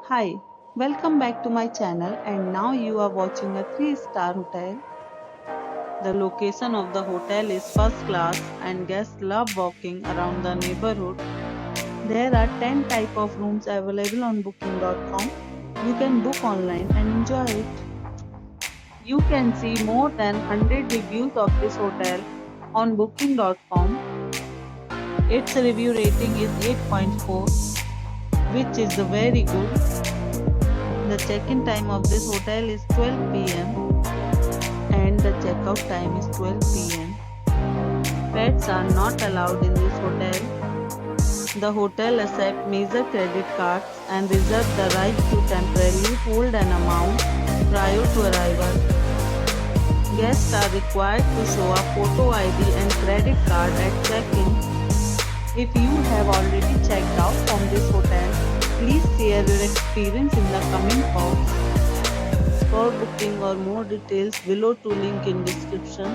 Hi, welcome back to my channel and now you are watching a 3-star hotel. The location of the hotel is first class and guests love walking around the neighborhood. There are 10 type of rooms available on booking.com. You can book online and enjoy it. You can see more than 100 reviews of this hotel on booking.com. Its review rating is 8.4, which is very good. The check-in time of this hotel is 12 p.m. and the checkout time is 12 p.m. Pets are not allowed in this hotel. The hotel accepts major credit cards and reserves the right to temporarily hold an amount prior to arrival. Guests are required to show a photo ID and credit card at check-in. If you have already checked out from this hotel, please share your experience in the comment box. For booking or more details, below to link in description.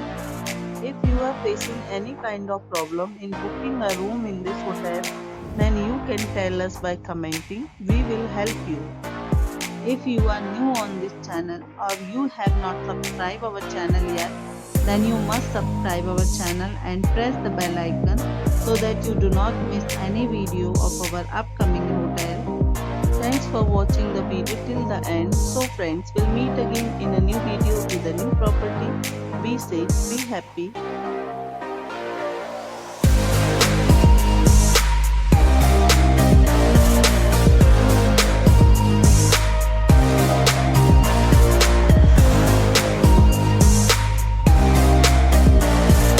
If you are facing any kind of problem in booking a room in this hotel, then you can tell us by commenting. We will help you. If you are new on this channel or you have not subscribed our channel yet, then you must subscribe our channel and press the bell icon so that you do not miss any video of our upcoming hotel. Thanks for watching the video till the end. So friends, we'll meet again in a new video with a new property. Be safe, be happy.